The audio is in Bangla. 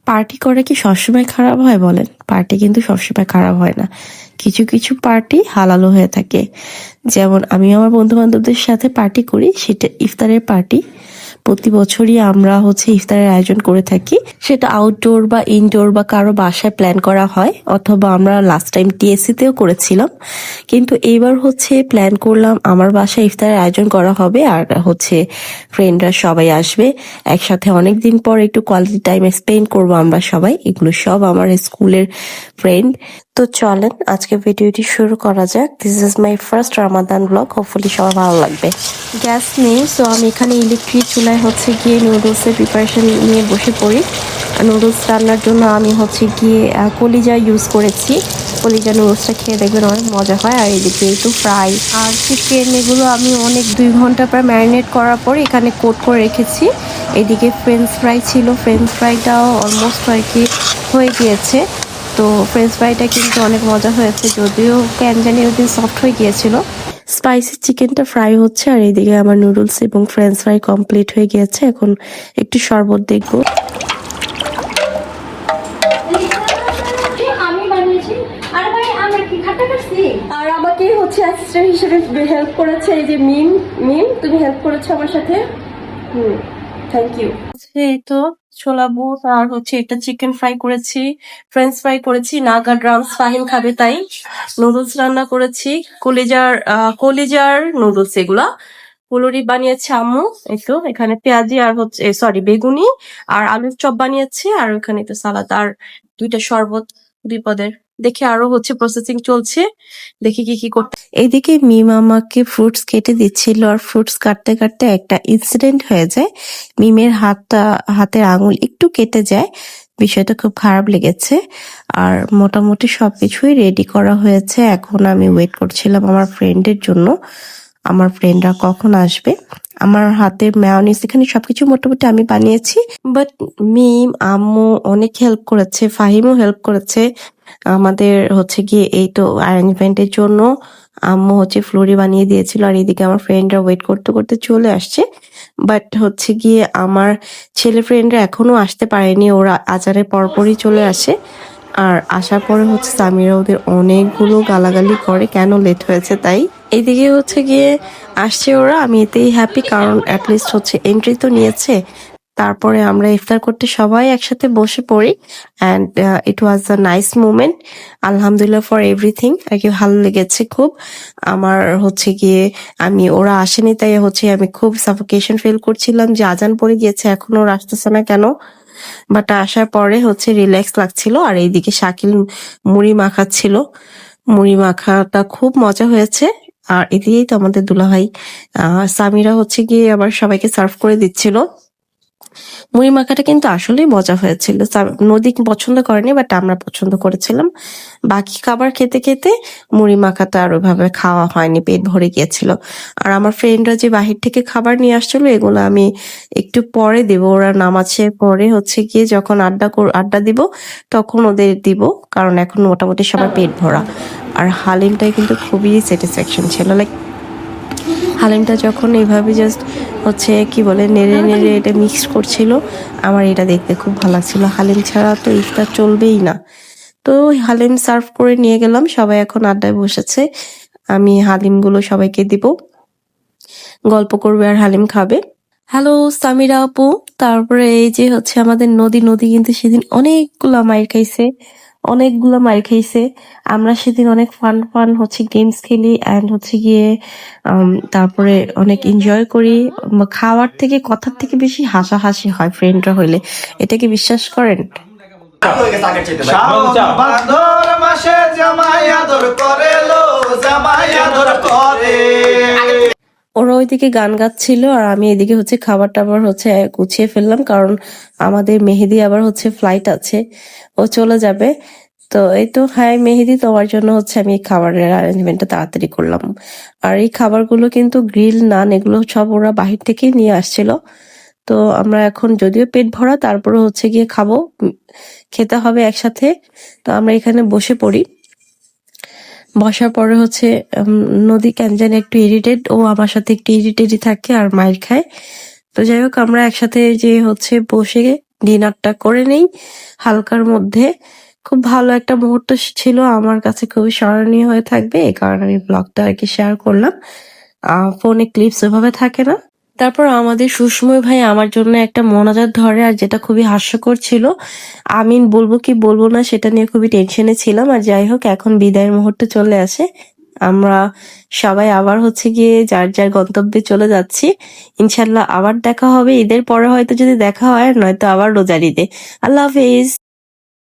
পার্টি করা কি সবসময় খারাপ হয় বলেন? পার্টি কিন্তু সবসময় খারাপ হয় না। কিছু কিছু পার্টি হালালও হয়ে থাকে। যেমন আমি আমার বন্ধু-বান্ধবদের সাথে পার্টি করি, সেটা ইফতারের পার্টি। প্রতি বছরই আমরা ইফতারের আয়োজন করে থাকি। সেটা আউটডোর বা ইনডোর বা কারো বাসায় প্ল্যান করা হয়, অথবা আমরা লাস্ট টাইম টিএসসি তেও করেছিলাম। কিন্তু এইবার প্ল্যান করলাম আমার বাসায় ইফতারের আয়োজন করা হবে, আর ফ্রেন্ডরা সবাই আসবে একসাথে। অনেকদিন পর একটু কোয়ালিটি টাইম স্পেন্ড করবো আমরা সবাই। এগুলো সব আমার স্কুলের ফ্রেন্ড। তো চলেন আজকে ভিডিওটি শুরু করা যাক। This is my first Ramadan blog. Hopefully সবার ভালো লাগবে। গ্যাস নেই, সো আমি এখানে ইলেকট্রিক চুলায় গিয়ে নুডলসের প্রিপারেশন নিয়ে বসে পড়ি। নুডলস রান্নার জন্য আমি গিয়ে কলিজা ইউজ করেছি। কলিজা নুডলসটা খেয়ে দেখবেন অনেক মজা হয়। আর এদিকে একটু ফ্রাই আর চিকেন, এগুলো আমি 2 ঘন্টা প্রায় ম্যারিনেট করার পর এখানে কোট করে রেখেছি। এদিকে ফ্রেঞ্চ ফ্রাই ছিল, ফ্রেঞ্চ ফ্রাইটাও অলমোস্ট হয়ে গিয়েছে। তো ফ্রেঞ্চ ফ্রাইটা কিন্তু অনেক মজা হয়েছে, যদিও কেন জানি ওদিন সফট হয়ে গিয়েছিল। স্পাইসি চিকেনটা ফ্রাই হচ্ছে, আর এইদিকে আমার নুডলস এবং ফ্রেঞ্চ ফ্রাই কমপ্লিট হয়ে গিয়েছে। এখন একটু শরবত দেখবো। আর আমাকে অ্যাসিস্ট্যান্ট হিসেবে হেল্প করেছে এই যে মিম। তুমি হেল্প করেছো আমার সাথে। Thank you. এই তো ছোলা বুট আর এটা চিকেন ফ্রাই করেছি, ফ্রেঞ্চ ফ্রাই করেছি, নাগা ড্রামস ফাহিম খাবে তাই। নুডলস রান্না করেছি, কলিজার নুডলস, এগুলা ফুলুরি বানিয়েছে আম্মু। একটু এখানে পেঁয়াজি আর সরি বেগুনি আর আলুর চপ বানিয়েছে, আর ওখানে একটু সালাদ আর 2টা শরবত 2 পদের। দেখি আরো প্রসেসিং চলছে, দেখি কি কি করতে। এইদিকে মিম আমাকে ফ্রুটস কেটে দিচ্ছিল, আর ফ্রুটস কাটতে কাটতে একটা ইনসিডেন্ট হয়ে যায়। মিমের হাতের আঙুল একটু কেটে যায়। বিষয়টা খুব খারাপ লেগেছে। আর মোটামুটি সবকিছুই রেডি করা হয়েছে। এখন আমি ওয়েট করছিলাম আমার ফ্রেন্ডের জন্য, আমার ফ্রেন্ডরা কখন আসবে। আমার হাতের মেয়োনিজ এখানে সবকিছু মোটামুটি আমি বানিয়েছি, বাট মিম আম্মু অনেক হেল্প করেছে, ফাহিমও হেল্প করেছে আমাদের গিয়ে এই তো অ্যারেঞ্জমেন্টের জন্য। আম্মু ফ্লোরি বানিয়ে দিয়েছিল, আর এদিকে আমার ফ্রেন্ডরা ওয়েট করতে করতে চলে আসছে। বাট গিয়ে আমার ছেলে ফ্রেন্ডরা এখনো আসতে পারেনি, ওরা আজানের পরপরই চলে আসে। আর আসার পরে সামিরা ওদের অনেকগুলো গালাগালি করে কেন লেট হয়েছে তাই। এইদিকে গিয়ে আসছে ওরা, আমি এতেই হ্যাপি, কারণ অ্যাটলিস্ট এন্ট্রি তো নিয়েছে। তারপরে আমরা ইফতার করতে সবাই একসাথে বসে পড়ি, and it was a nice moment. আলহামদুলিল্লাহ ফর এভরিথিং। আর কি ভালো লেগেছে খুব। আমার গিয়ে ওরা আসেনি তাই আমি খুব সাফোকেশন ফিল করছিলাম যে আজান পড়ে গিয়েছে, এখনো ওরা আসতেছে না কেন। বাট আসার পরে রিল্যাক্স লাগছিল। আর এইদিকে শাকিল মুড়ি মাখাচ্ছিল, মুড়ি মাখাটা খুব মজা হয়েছে। আর এদিকেই তো আমাদের দুলাভাই সামিরা গিয়ে আবার সবাইকে সার্ভ করে দিচ্ছিল। মুড়ি মাখাটা কিন্তু আসলেই মজা হয়েছিল। নদী পছন্দ করেনি, বাট আমরা পছন্দ করেছিলাম। বাকি খাবার খেতে খেতে মুড়ি মাখাটা আর ওইভাবে খাওয়া হয়নি, পেট ভরে গিয়েছিল। আর আমার ফ্রেন্ডরা যে বাহির থেকে খাবার নিয়ে আসছিল, এগুলো আমি একটু পরে দেব। ওরা নামাজের পরে গিয়ে যখন আড্ডা দিব তখন ওদের দিব, কারণ এখন মোটামুটি সবার পেট ভরা। আর হালিমটাই কিন্তু খুবই স্যাটিসফ্যাকশন ছিল। লাইক হালিমটা যখন এইভাবে জাস্ট কি বলে নেড়ে নেড়ে এটা মিক্স করছিল, আমার এটা দেখতে খুব ভালো লাগছিল। হালিম ছাড়া তো ইফতার চলবেই না। তো হালিম সার্ভ করে নিয়ে গেলাম, সবাই এখন আড্ডায় বসেছে। আমি হালিমগুলো সবাইকে দিব, গল্প করবে আর হালিম খাবে। হ্যালো সামিরা আপু। তারপরে এই যে আমাদের নদী কিন্তু সেদিন অনেকগুলা মাইর খাইছে। আমরা সেদিন অনেক ফান গেমস খেলি, অ্যান্ড গিয়ে তারপরে অনেক এনজয় করি। খাওয়ার থেকে কথার থেকে বেশি হাসাহাসি হয় ফ্রেন্ডরা হইলে, এটা কি বিশ্বাস করেন? ওরা ওইদিকে গান গাচ্ছিল, আর আমি এদিকে খাবার টাবার গুছিয়ে ফেললাম, কারণ আমাদের মেহেদি আবার ফ্লাইট আছে, ও চলে যাবে। তো এই তো হাই মেহেদি, তোমার জন্য আমি এই খাবারের অ্যারেঞ্জমেন্টটা তাড়াতাড়ি করলাম। আর এই খাবারগুলো কিন্তু গ্রিল নান, এগুলো সব ওরা বাহির থেকেই নিয়ে আসছিল। তো আমরা এখন যদিও পেট ভরা, তারপরে গিয়ে খাবো, খেতে হবে একসাথে। তো আমরা এখানে বসে পড়ি। বসার পরে নদী কেন জানি একটু ইরিটেড, ও আমার সাথে একটু ইরিটেডই থাকে আর মাইর খায়। তো যাই হোক, আমরা একসাথে যে বসে ডিনারটা করে নেই হালকার মধ্যে। খুব ভালো একটা মুহূর্ত ছিল, আমার কাছে খুবই স্মরণীয় হয়ে থাকবে, এই কারণে আমি ব্লগটা আর কি শেয়ার করলাম। ফোনে ক্লিপস ওইভাবে থাকে না। তারপর আমাদের সুসময় ভাই আমার জন্য একটা মোনাজাত ধরে, আর যেটা খুবই হাস্যকর ছিল। আমিন বলবো কি বলবো না সেটা নিয়ে খুবই টেনশনে ছিলাম। আর যাই হোক, এখন বিদায়ের মুহূর্ত চলে আসে, আমরা সবাই আবার হচ্ছে গিয়ে যার যার গন্তব্যে চলে যাচ্ছি। ইনশাল্লাহ আবার দেখা হবে ঈদের পরে, হয়তো যদি দেখা হয়, নয়তো আবার রোজার ঈদে। আল্লাহ হাফেজ।